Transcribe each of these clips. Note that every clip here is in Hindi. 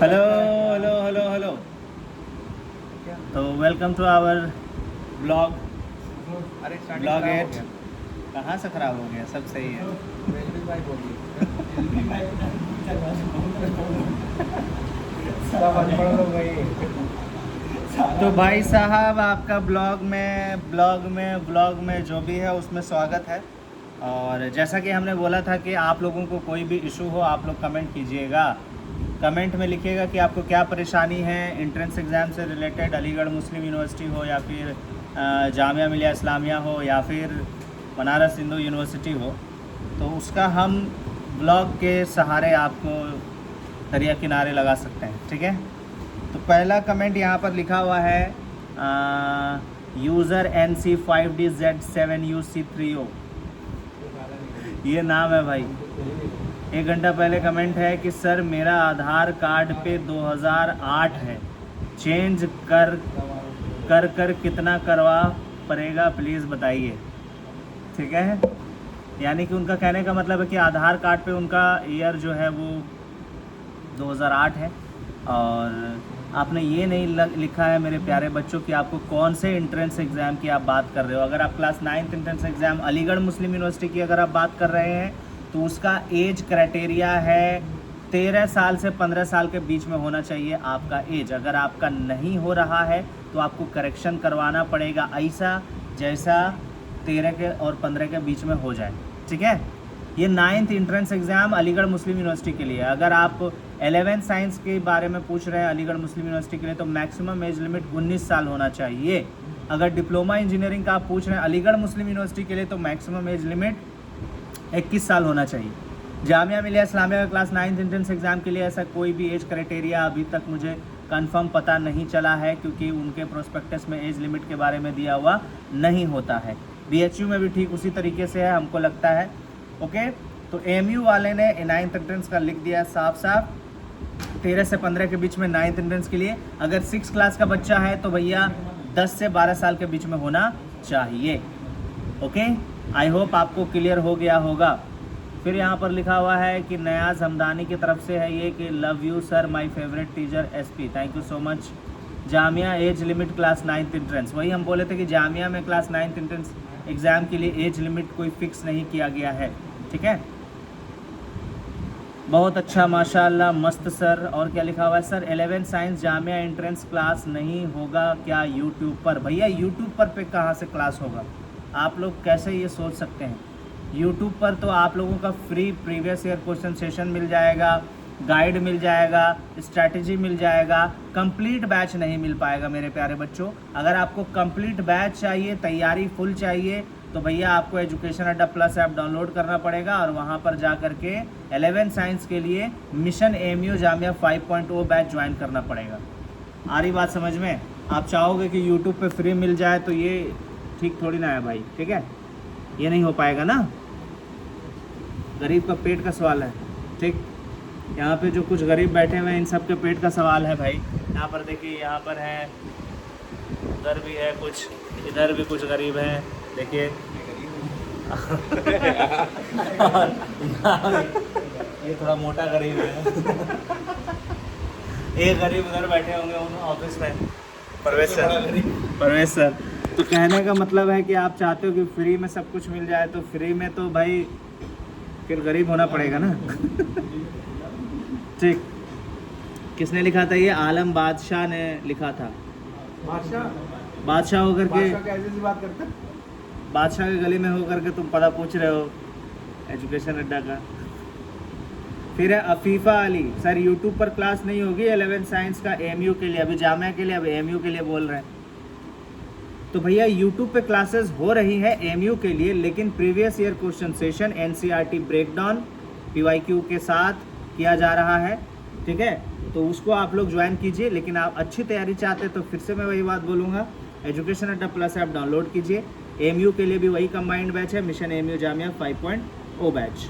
Hello hello hello hello. तो welcome to our blog. Blog 8 कहाँ से ख़राब हो गया? सब सही है। तो भाई साहब आपका ब्लॉग में जो भी है उसमें स्वागत है। और जैसा कि हमने बोला था कि आप लोगों को कोई भी इशू हो आप लोग कमेंट कीजिएगा। कमेंट में लिखिएगा कि आपको क्या परेशानी है एंट्रेंस एग्ज़ाम से रिलेटेड, अलीगढ़ मुस्लिम यूनिवर्सिटी हो या फिर जामिया मिलिया इस्लामिया हो या फिर बनारस हिंदू यूनिवर्सिटी हो, तो उसका हम ब्लॉग के सहारे आपको दरिया किनारे लगा सकते हैं। ठीक है। तो पहला कमेंट यहाँ पर लिखा हुआ है यूज़र NC5DZ7UC30। ये नाम है भाई। 1 घंटा पहले कमेंट है कि सर मेरा आधार कार्ड पे 2008 है, चेंज कर कितना करवा पड़ेगा प्लीज़ बताइए। ठीक है। यानी कि उनका कहने का मतलब है कि आधार कार्ड पे उनका ईयर जो है वो 2008 है, और आपने ये नहीं लिखा है मेरे प्यारे बच्चों कि आपको कौन से एंट्रेंस एग्ज़ाम की आप बात कर रहे हो। अगर आप class 9th entrance exam Aligarh Muslim University की अगर आप बात कर रहे हैं तो उसका एज क्राइटेरिया है 13 साल से 15 साल के बीच में होना चाहिए आपका एज। अगर आपका नहीं हो रहा है तो आपको करेक्शन करवाना पड़ेगा ऐसा जैसा 13 के और 15 के बीच में हो जाए। ठीक है। ये 9th entrance exam Aligarh Muslim university के लिए। अगर आप 11th साइंस के बारे में पूछ रहे हैं अलीगढ़ मुस्लिम यूनिवर्सिटी के लिए तो मैक्सिमम एज लिमिट 19 साल होना चाहिए। अगर डिप्लोमा इंजीनियरिंग का आप पूछ रहे हैं अलीगढ़ मुस्लिम यूनिवर्सिटी के लिए तो मैक्सिमम एज लिमिट 21 साल होना चाहिए। जामिया मिलिया इस्लामिया का क्लास 9th एंट्रेंस एग्ज़ाम के लिए ऐसा कोई भी एज क्राइटेरिया अभी तक मुझे कंफर्म पता नहीं चला है, क्योंकि उनके प्रोस्पेक्टस में एज लिमिट के बारे में दिया हुआ नहीं होता है। BHU में भी ठीक उसी तरीके से है हमको लगता है। ओके। तो AMU वाले ने 9th एंट्रेंस का लिख दिया साफ साफ 13 से 15 के बीच में 9th एंट्रेंस के लिए। अगर 6 क्लास का बच्चा है तो भैया 10 से 12 साल के बीच में होना चाहिए। ओके। आई होप आपको क्लियर हो गया होगा। फिर यहाँ पर लिखा हुआ है कि नयाज हमदानी की तरफ से है ये कि love you sir my favourite teacher SP, thank you so much. Jamia age limit class 9th entrance, वही हम बोले थे कि जामिया में क्लास 9th एंट्रेंस एग्ज़ाम के लिए एज लिमिट कोई फिक्स नहीं किया गया है। ठीक है। बहुत अच्छा माशाल्लाह, मस्त सर। और क्या लिखा हुआ है sir 11th science Jamia entrance class नहीं होगा क्या यूट्यूब पर? भैया यूट्यूब पर पे कहाँ से क्लास होगा? आप लोग कैसे ये सोच सकते हैं? यूट्यूब पर तो आप लोगों का free previous year question session मिल जाएगा, गाइड मिल जाएगा, स्ट्रैटेजी मिल जाएगा, कंप्लीट बैच नहीं मिल पाएगा मेरे प्यारे बच्चों। अगर आपको कंप्लीट बैच चाहिए, तैयारी फुल चाहिए, तो भैया आपको एजुकेशन अड्डा प्लस ऐप डाउनलोड करना पड़ेगा और वहाँ पर जा कर के 11th साइंस के लिए mission AMU Jamia 5.0 batch join करना पड़ेगा। आ रही बात समझ में? आप चाहोगे कि यूट्यूब पे फ्री मिल जाए तो ये ठीक थोड़ी ना है भाई। ठीक है। ये नहीं हो पाएगा ना, गरीब का पेट का सवाल है। ठीक। यहाँ पे जो कुछ गरीब बैठे हुए हैं इन सब के पेट का सवाल है भाई। यहाँ पर देखिए, यहाँ पर है, उधर भी है कुछ, इधर भी कुछ गरीब हैं। देखिए ये थोड़ा मोटा गरीब है। एक गरीब उधर बैठे होंगे ऑफिस में, परवेश सर। तो कहने का मतलब है कि आप चाहते हो कि फ्री में सब कुछ मिल जाए, तो फ्री में तो भाई फिर गरीब होना पड़ेगा ना। ठीक। किसने लिखा था ये? आलम बादशाह ने लिखा था। बादशाह होकर के कैसी बात करते हैं? बादशाह के गली में होकर के तुम पता पूछ रहे हो एजुकेशन अड्डा का। फिर है अफीफ़ा अली, सर यूट्यूब पर क्लास नहीं होगी 11th साइंस का AMU के लिए, अभी जामिया के लिए, अब AMU के लिए बोल रहे हैं। तो भैया यूट्यूब पे क्लासेस हो रही है AMU के लिए, लेकिन previous year question session NCERT breakdown PYQ के साथ किया जा रहा है। ठीक है। तो उसको आप लोग ज्वाइन कीजिए, लेकिन आप अच्छी तैयारी चाहते हैं तो फिर से मैं वही बात बोलूँगा, एजुकेशन अड्डा प्लस ऐप डाउनलोड कीजिए। AMU के लिए भी वही कंबाइंड बैच है, मिशन AMU जामिया 5.0 बैच।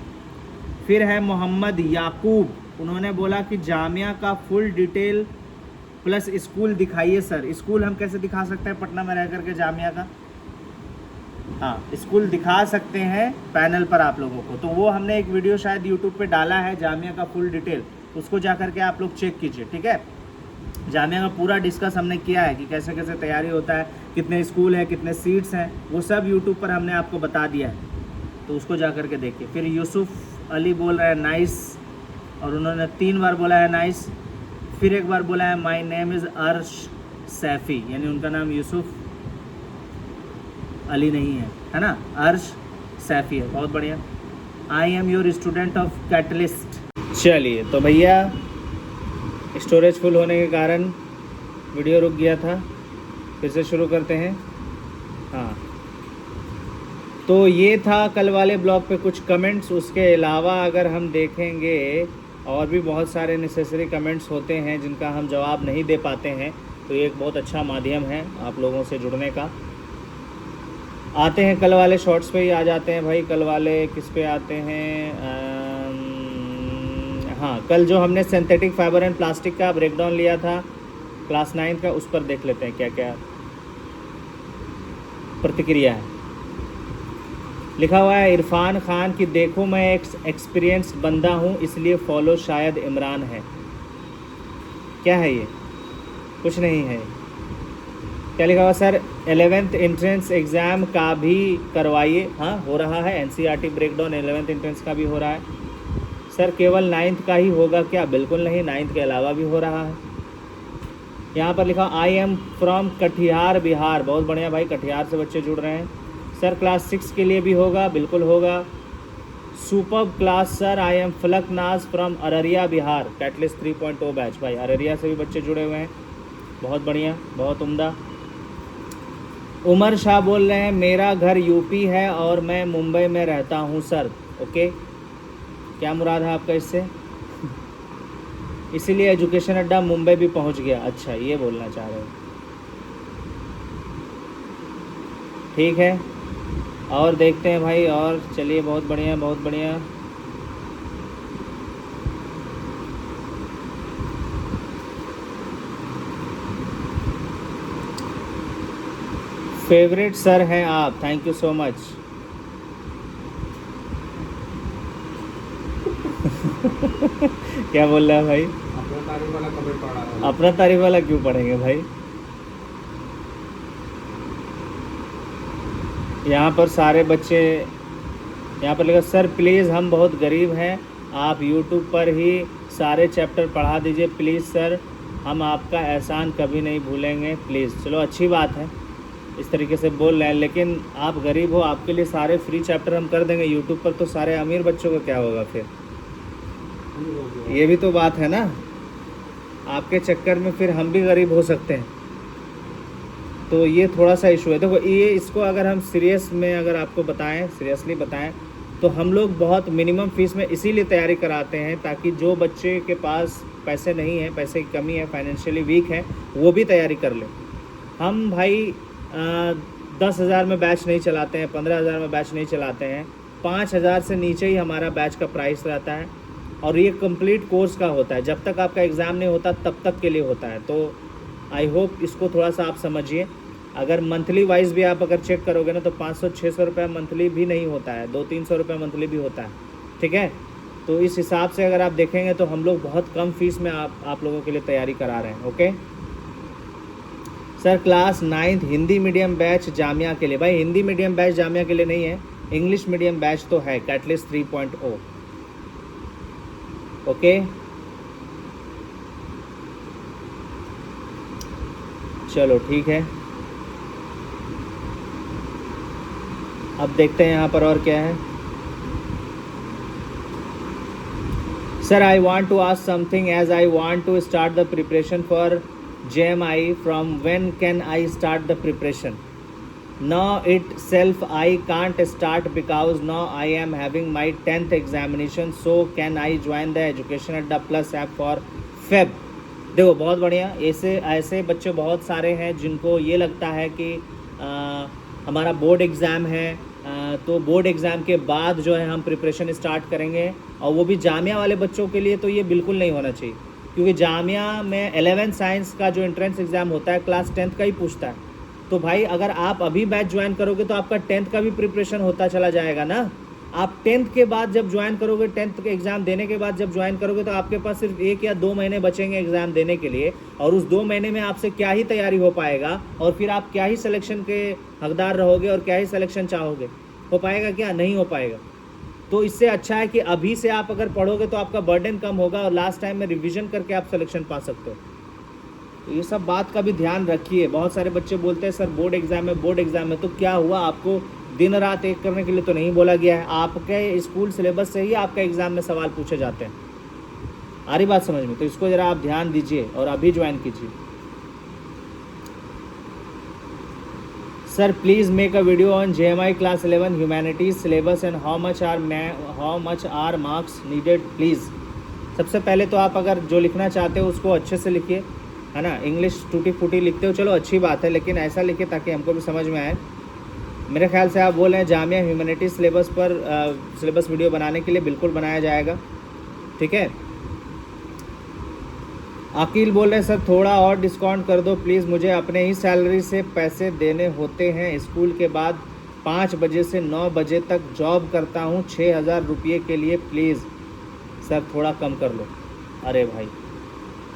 फिर है मोहम्मद याकूब, उन्होंने बोला कि जामिया का फुल डिटेल प्लस स्कूल दिखाइए सर। स्कूल हम कैसे दिखा सकते हैं पटना में रह करके जामिया का? हाँ, स्कूल दिखा सकते हैं पैनल पर आप लोगों को। तो वो हमने एक वीडियो शायद यूट्यूब पे डाला है जामिया का फुल डिटेल, उसको जा कर के आप लोग चेक कीजिए, ठीक है। जामिया का पूरा डिस्कस हमने किया है कि कैसे कैसे तैयारी होता है, कितने स्कूल हैं, कितने सीट्स हैं, वो सब यूट्यूब पर हमने आपको बता दिया है, तो उसको जा कर के देखिए। फिर यूसुफ अली बोल रहे हैं नाइस, और उन्होंने 3 बार बोला है नाइस। फिर एक बार बोला है माय नेम इज़ अर्श सैफ़ी, यानी उनका नाम यूसुफ अली नहीं है ना, अर्श सैफ़ी है। बहुत बढ़िया। I am your student of catalyst. चलिए तो भैया स्टोरेज फुल होने के कारण वीडियो रुक गया था, फिर से शुरू करते हैं। हाँ, तो ये था कल वाले ब्लॉग पे कुछ कमेंट्स। उसके अलावा अगर हम देखेंगे और भी बहुत सारे नेसेसरी कमेंट्स होते हैं जिनका हम जवाब नहीं दे पाते हैं, तो ये एक बहुत अच्छा माध्यम है आप लोगों से जुड़ने का। आते हैं कल वाले शॉर्ट्स पे ही आ जाते हैं भाई। कल वाले किस पे आते हैं? हाँ, कल जो हमने सिंथेटिक फाइबर एंड प्लास्टिक का ब्रेकडाउन लिया था क्लास 9 का, उस पर देख लेते हैं क्या क्या प्रतिक्रिया है। लिखा हुआ है इरफान खान की देखो मैं एक एक्सपीरियंस्ड बंदा हूँ इसलिए फॉलो शायद इमरान है। क्या है ये? कुछ नहीं है। क्या लिखा हुआ सर 11th एंट्रेंस एग्ज़ाम का भी करवाइए। हाँ, हो रहा है एनसीईआरटी ब्रेकडाउन 11th एंट्रेंस का भी हो रहा है। सर केवल 9th का ही होगा क्या? बिल्कुल नहीं, 9th के अलावा भी हो रहा है। यहाँ पर लिखा I am from Katihar Bihar. बहुत बढ़िया भाई, कटिहार से बच्चे जुड़ रहे हैं। सर क्लास 6 के लिए भी होगा? बिल्कुल होगा। Superb class sir, I am फलक नाज from Araria Bihar, catalyst 3.0 batch. भाई अररिया से भी बच्चे जुड़े हुए हैं, बहुत बढ़िया, बहुत उम्दा। उमर शाह बोल रहे हैं मेरा घर यूपी है और मैं मुंबई में रहता हूँ सर। ओके, क्या मुराद है आपका इससे? इसीलिए एजुकेशन अड्डा मुंबई भी पहुँच गया। अच्छा, ये बोलना चाह रहे हो, ठीक है। और देखते हैं भाई, और चलिए, बहुत बढ़िया, बहुत बढ़िया। फेवरेट सर हैं आप, थैंक यू सो मच। क्या बोल रहा है भाई? अपना तारीफ वाला कमेंट पढ़ रहा है। अपना तारीफ वाला क्यों पढ़ेंगे भाई? यहाँ पर सारे बच्चे, यहाँ पर लिखा सर प्लीज़ हम बहुत गरीब हैं, आप यूट्यूब पर ही सारे चैप्टर पढ़ा दीजिए प्लीज़ सर, हम आपका एहसान कभी नहीं भूलेंगे प्लीज़। चलो अच्छी बात है, इस तरीके से बोल रहे हैं, लेकिन आप गरीब हो, आपके लिए सारे फ्री चैप्टर हम कर देंगे यूट्यूब पर, तो सारे अमीर बच्चों का क्या होगा फिर? ये भी तो बात है ना, आपके चक्कर में फिर हम भी गरीब हो सकते हैं, तो ये थोड़ा सा इशू है। देखो ये, इसको अगर हम सीरियस में अगर आपको बताएं, सीरियसली बताएं, तो हम लोग बहुत मिनिमम फीस में इसीलिए तैयारी कराते हैं ताकि जो बच्चे के पास पैसे नहीं है, पैसे की कमी है, फाइनेंशियली वीक है, वो भी तैयारी कर ले। हम भाई 10,000 में बैच नहीं चलाते हैं, 15,000 में बैच नहीं चलाते हैं, 5,000 से नीचे ही हमारा बैच का प्राइस रहता है, और ये कंप्लीट कोर्स का होता है, जब तक आपका एग्ज़ाम नहीं होता तब तक के लिए होता है। तो आई होप इसको थोड़ा सा आप समझिए। अगर मंथली वाइज भी आप अगर चेक करोगे ना, तो 500-600 रुपये मंथली भी नहीं होता है, 200-300 रुपये मंथली भी होता है, ठीक है। तो इस हिसाब से अगर आप देखेंगे तो हम लोग बहुत कम फीस में आप लोगों के लिए तैयारी करा रहे हैं। Okay sir, class 9th Hindi medium batch Jamia के लिए। भाई हिंदी मीडियम बैच जामिया के लिए नहीं है, इंग्लिश मीडियम बैच तो है, कैटलिस्ट 3.0। ओके, चलो ठीक है, अब देखते हैं यहाँ पर और क्या है। Sir I want to ask something as I want to start the preparation for JMI, from when can I start the preparation? Now itself I can't start because now I am having my 10th examination, so can I join the Education Adda Plus app for Feb? देखो बहुत बढ़िया, ऐसे बच्चे बहुत सारे हैं जिनको ये लगता है कि हमारा बोर्ड एग्ज़ाम है, तो बोर्ड एग्ज़ाम के बाद जो है हम प्रिपरेशन स्टार्ट करेंगे, और वो भी जामिया वाले बच्चों के लिए तो ये बिल्कुल नहीं होना चाहिए, क्योंकि जामिया में 11th साइंस का जो एंट्रेंस एग्ज़ाम होता है क्लास 10th का ही पूछता है। तो भाई अगर आप अभी बैच ज्वाइन करोगे तो आपका 10th का भी प्रिपरेशन होता चला जाएगा ना, आप 10th के बाद जब ज्वाइन करोगे, 10th के एग्ज़ाम देने के बाद जब ज्वाइन करोगे तो आपके पास सिर्फ 1 या 2 महीने बचेंगे एग्ज़ाम देने के लिए, और उस 2 महीने में आपसे क्या ही तैयारी हो पाएगा, और फिर आप क्या ही सिलेक्शन के हकदार रहोगे और क्या ही सिलेक्शन चाहोगे, हो पाएगा क्या? नहीं हो पाएगा। तो इससे अच्छा है कि अभी से आप अगर पढ़ोगे तो आपका बर्डन कम होगा और लास्ट टाइम में रिविज़न करके आप सिलेक्शन पा सकते हो। तो ये सब बात का भी ध्यान रखिए। बहुत सारे बच्चे बोलते हैं सर बोर्ड एग्ज़ाम है, बोर्ड एग्ज़ाम है, तो क्या हुआ? आपको दिन रात एक करने के लिए तो नहीं बोला गया है। आपके स्कूल सिलेबस से ही आपका एग्ज़ाम में सवाल पूछे जाते हैं। आ रही बात समझ में? तो इसको ज़रा आप ध्यान दीजिए और अभी ज्वाइन कीजिए। Sir please make a video on JMI class 11 humanities syllabus and how much are marks needed please. सबसे पहले तो आप अगर जो लिखना चाहते हो उसको अच्छे से लिखिए, है ना। इंग्लिश टूटी फूटी लिखते हो, चलो अच्छी बात है, लेकिन ऐसा लिखिए ताकि हमको भी समझ में आए। मेरे ख्याल से आप बोल रहे हैं जामिया ह्यूमैनिटीज़ सिलेबस पर सिलेबस वीडियो बनाने के लिए, बिल्कुल बनाया जाएगा, ठीक है। अकील बोल रहे हैं सर थोड़ा और डिस्काउंट कर दो प्लीज़, मुझे अपने ही सैलरी से पैसे देने होते हैं। स्कूल के बाद 5 बजे से 9 बजे तक जॉब करता हूँ 6,000 रुपये के लिए, प्लीज़ सर थोड़ा कम कर लो। अरे भाई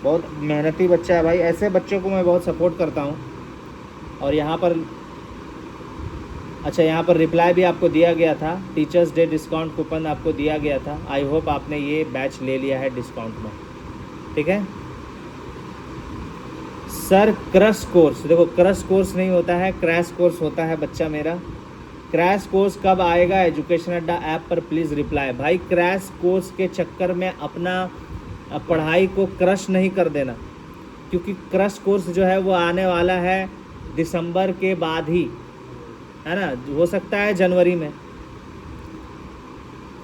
बहुत मेहनती बच्चा है भाई, ऐसे बच्चों को मैं बहुत सपोर्ट करता हूँ। और यहाँ पर अच्छा, यहाँ पर रिप्लाई भी आपको दिया गया था, टीचर्स डे डिस्काउंट कूपन आपको दिया गया था। आई होप आपने ये बैच ले लिया है डिस्काउंट में, ठीक है। सर क्रश कोर्स, देखो क्रश कोर्स नहीं होता है, क्रैश कोर्स होता है बच्चा मेरा। क्रैश कोर्स कब आएगा एजुकेशन अड्डा ऐप पर प्लीज़ रिप्लाई। भाई क्रैश कोर्स के चक्कर में अपना पढ़ाई को क्रश नहीं कर देना, क्योंकि क्रश कोर्स जो है वो आने वाला है दिसंबर के बाद ही, है ना। हो सकता है जनवरी में,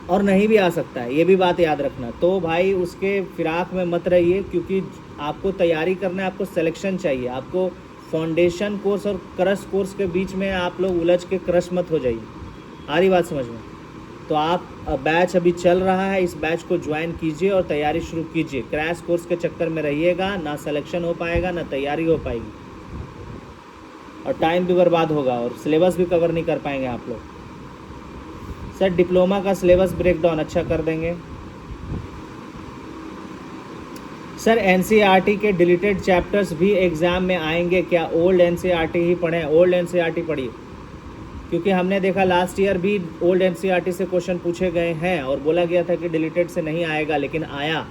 और नहीं भी आ सकता है, ये भी बात याद रखना। तो भाई उसके फिराक में मत रहिए, क्योंकि आपको तैयारी करना है, आपको सिलेक्शन चाहिए। आपको फाउंडेशन कोर्स और क्रश कोर्स के बीच में आप लोग उलझ के क्रश मत हो जाइए। आ रही बात समझ में? तो आप बैच अभी चल रहा है, इस बैच को ज्वाइन कीजिए और तैयारी शुरू कीजिए। क्रैश कोर्स के चक्कर में रहिएगा, ना सिलेक्शन हो पाएगा ना तैयारी हो पाएगी, और टाइम भी बर्बाद होगा और सिलेबस भी कवर नहीं कर पाएंगे आप लोग। सर डिप्लोमा का सिलेबस ब्रेकडाउन अच्छा कर देंगे। सर NCERT के डिलीटेड चैप्टर्स भी एग्ज़ाम में आएंगे क्या? ओल्ड NCERT ही पढ़ें, ओल्ड NCERT पढ़िए, क्योंकि हमने देखा लास्ट ईयर भी ओल्ड NCERT से क्वेश्चन पूछे गए हैं और बोला गया था कि डिलीटेड से नहीं आएगा, लेकिन आया।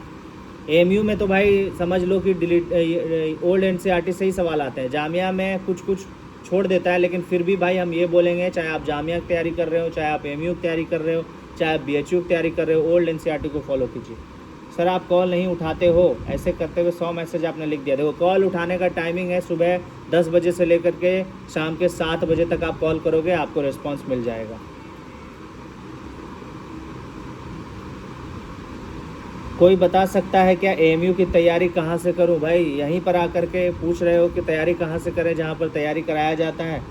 AMU में तो भाई समझ लो कि ओल्ड NCERT से ही सवाल आते हैं। जामिया में कुछ कुछ छोड़ देता है, लेकिन फिर भी भाई हम ये बोलेंगे, चाहे आप जामिया की तैयारी कर रहे हो, चाहे आप AMU की तैयारी कर रहे हो, चाहे आप BHU की तैयारी कर रहे हो, ओल्ड NCERT को फॉलो कीजिए। सर आप कॉल नहीं उठाते हो, ऐसे करते हुए 100 मैसेज आपने लिख दिया। देखो कॉल उठाने का टाइमिंग है सुबह 10 बजे से लेकर के शाम के 7 बजे तक आप कॉल करोगे, आपको रिस्पांस मिल जाएगा। कोई बता सकता है क्या AMU की तैयारी कहाँ से करूँ? भाई यहीं पर आकर के पूछ रहे हो कि तैयारी कहाँ से करें, जहाँ पर तैयारी कराया जाता है।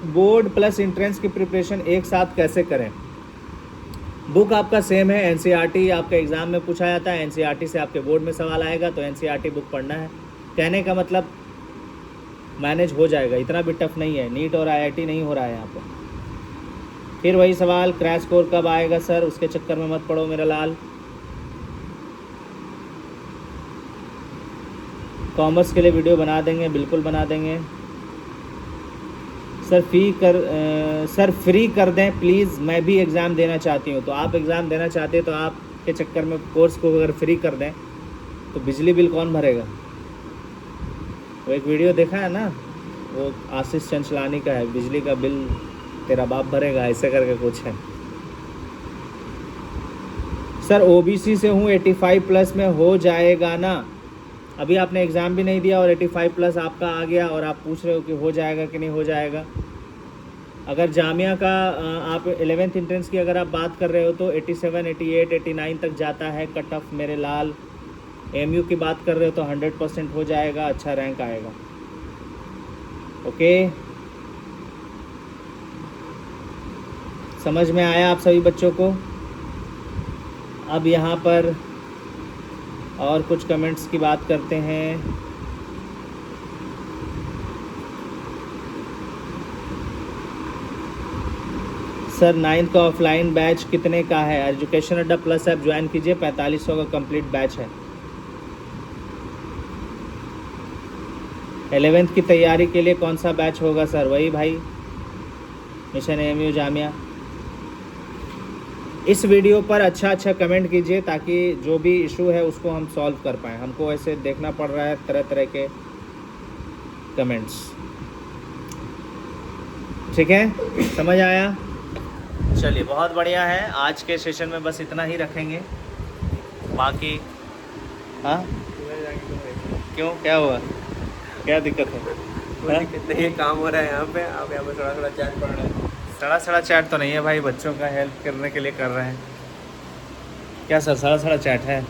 बोर्ड प्लस एंट्रेंस की प्रिपरेशन एक साथ कैसे करें? बुक आपका सेम है, NCERT आपका एग्ज़ाम में पूछा जाता है, NCERT से आपके बोर्ड में सवाल आएगा, तो NCERT बुक पढ़ना है। कहने का मतलब मैनेज हो जाएगा, इतना भी टफ नहीं है। नीट और IIT नहीं हो रहा है यहाँ पर। फिर वही सवाल, क्रैश कोर्स कब आएगा सर? उसके चक्कर में मत पड़ो मेरा लाल। कॉमर्स के लिए वीडियो बना देंगे, बिल्कुल बना देंगे। सर सर फ्री कर दें प्लीज़, मैं भी एग्ज़ाम देना चाहती हूँ। तो आप एग्ज़ाम देना चाहते हैं तो आपके चक्कर में कोर्स को अगर फ्री कर दें तो बिजली बिल कौन भरेगा? वो एक वीडियो देखा है ना, वो आशीष चंचलानी का है, बिजली का बिल तेरा बाप भरेगा, ऐसे करके कुछ है। सर OBC से हूँ, 85 प्लस में हो जाएगा ना? अभी आपने एग्ज़ाम भी नहीं दिया और 85 प्लस आपका आ गया और आप पूछ रहे हो कि हो जाएगा कि नहीं हो जाएगा। अगर जामिया का आप 11th एंट्रेंस की अगर आप बात कर रहे हो तो 87, 88, 89 तक जाता है कट ऑफ मेरे लाल। AMU की बात कर रहे हो तो 100% हो जाएगा, अच्छा रैंक आएगा। ओके, समझ में आया आप सभी बच्चों को? अब यहाँ पर और कुछ कमेंट्स की बात करते हैं। सर 9th का ऑफलाइन बैच कितने का है? एजुकेशन अड्डा प्लस ऐप ज्वाइन कीजिए, 4500 का कंप्लीट बैच है। 11th की तैयारी के लिए कौन सा बैच होगा सर? वही भाई मिशन AMU जामिया। इस वीडियो पर अच्छा कमेंट कीजिए ताकि जो भी इशू है उसको हम सॉल्व कर पाएँ। हमको ऐसे देखना पड़ रहा है तरह तरह के कमेंट्स। ठीक है, समझ आया? चलिए बहुत बढ़िया है। आज के सेशन में बस इतना ही रखेंगे। बाकी हाँ क्यों, क्या हुआ, क्या दिक्कत है? कोई दिक्कत नहीं है, काम हो रहा है यहाँ पे। आप यहाँ पे थोड़ा थोड़ा चैट पढ़ रहे हैं। सड़ा चैट तो नहीं है भाई, बच्चों का हेल्प करने के लिए कर रहे हैं। क्या सर सड़ा चैट है?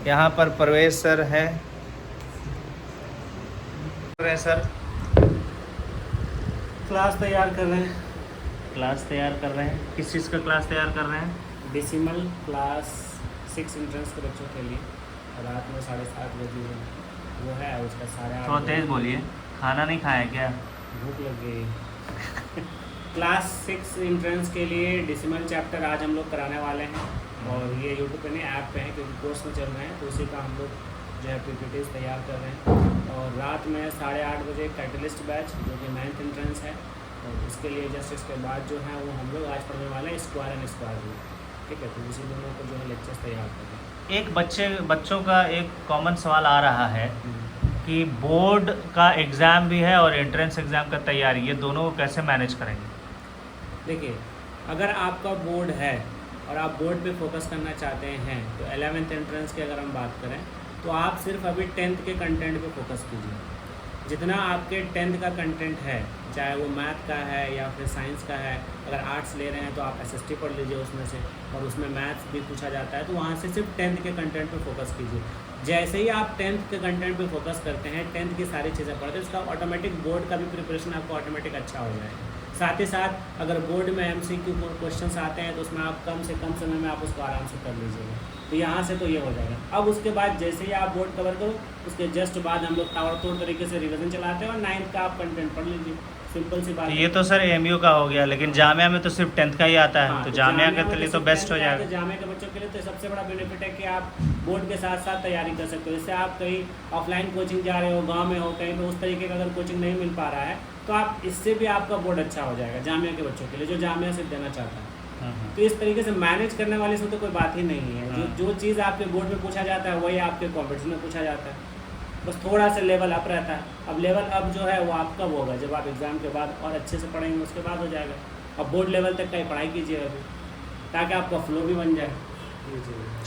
यहाँ पर परवेज सर है सर, क्लास तैयार कर रहे हैं। किस चीज़ का क्लास तैयार कर रहे हैं? डेसिमल क्लास 6 एंट्रेंस के बच्चों के लिए। रात में 7:30 बजे वो है, उसका 8:30। थोड़ा तेज़ बोलिए, खाना नहीं खाया क्या? भूख लग गई। क्लास 6 एंट्रेंस के लिए डेसिमल चैप्टर आज हम लोग कराने वाले हैं। और ये यूट्यूब पे नहीं, ऐप पे है, क्योंकि कोर्स में चल रहे हैं, तो उसी का हम लोग जो है PPTs तैयार कर रहे हैं। और रात में 8:30 बजे कैटलिस्ट बैच जो कि 9th एंट्रेंस है, और इसके लिए जस्ट इसके बाद जो है वो हम लोग आज पढ़ने वाले हैं स्क्वायर एंड स्क्वायर रूट। ठीक है, तो उसी दोनों को जो है लेक्चर्स तैयार कर रहे हैं। एक बच्चों का एक कॉमन सवाल आ रहा है कि बोर्ड का एग्ज़ाम भी है और एंट्रेंस एग्ज़ाम का तैयारी, ये दोनों को कैसे मैनेज करेंगे? देखिए, अगर आपका बोर्ड है और आप बोर्ड पे फोकस करना चाहते हैं, तो 11th एंट्रेंस की अगर हम बात करें तो आप सिर्फ अभी 10th के कंटेंट पे फोकस कीजिए। जितना आपके 10th का कंटेंट है, चाहे वो मैथ का है या फिर साइंस का है, अगर आर्ट्स ले रहे हैं तो आप SST पढ़ लीजिए उसमें से, और उसमें मैथ्स भी पूछा जाता है, तो वहाँ से सिर्फ 10th के कंटेंट पे फोकस कीजिए। जैसे ही आप 10th के कंटेंट पे फोकस करते हैं, 10th की सारी चीज़ें पढ़ते हैं, उसका ऑटोमेटिक बोर्ड का भी प्रिपरेशन आपको ऑटोमेटिक अच्छा हो जाएगा। साथ ही साथ अगर बोर्ड में MCQ क्वेश्चंस आते हैं तो उसमें आप कम से कम समय में आप उसको आराम से कर लीजिएगा। तो यहाँ से तो ये हो जाएगा। अब उसके बाद जैसे ही आप बोर्ड कवर करो, उसके जस्ट बाद हम लोग ताबड़तोड़ तरीके से रिवीजन चलाते हैं और 9th का आप कंटेंट पढ़ लीजिए। सिंपल सी बात। ये तो सर AMU का हो गया, लेकिन जामिया में तो सिर्फ 10th का ही आता है। हाँ, तो जामिया के लिए तो सिर्फ बेस्ट हो 10th का है, जाएगा। तो जामिया के बच्चों के लिए तो सबसे बड़ा बेनिफिट है कि आप बोर्ड के साथ साथ तैयारी कर सकते हो। जैसे आप कहीं ऑफलाइन कोचिंग जा रहे हो, गांव में हो कहीं, तो उस तरीके का अगर कोचिंग नहीं मिल पा रहा है तो आप इससे भी आपका बोर्ड अच्छा हो जाएगा जामिया के बच्चों के लिए, जो जामिया से देना चाहता है। तो इस तरीके से मैनेज करने वाले से तो कोई बात ही नहीं है। जो चीज़ आपके बोर्ड में पूछा जाता है वही आपके कॉम्पिटिशन में पूछा जाता है, बस थोड़ा सा लेवल अप रहता है। अब लेवल अप जो है वो आप कब होगा? जब आप एग्ज़ाम के बाद और अच्छे से पढ़ेंगे, उसके बाद हो जाएगा। अब बोर्ड लेवल तक का ही पढ़ाई कीजिए अभी, ताकि आपका फ्लो भी बन जाए।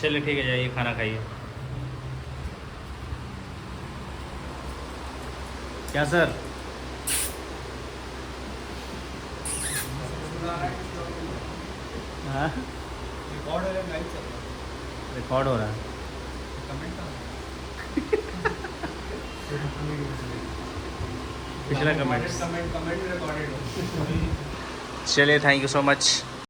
चलिए ठीक है, जाइए खाना खाइए। क्या सर? हाँ, रिकॉर्ड हो रहा है। पिछला कमेंट कमेंट रिकॉर्डेड हो। चलिए, थैंक यू सो मच।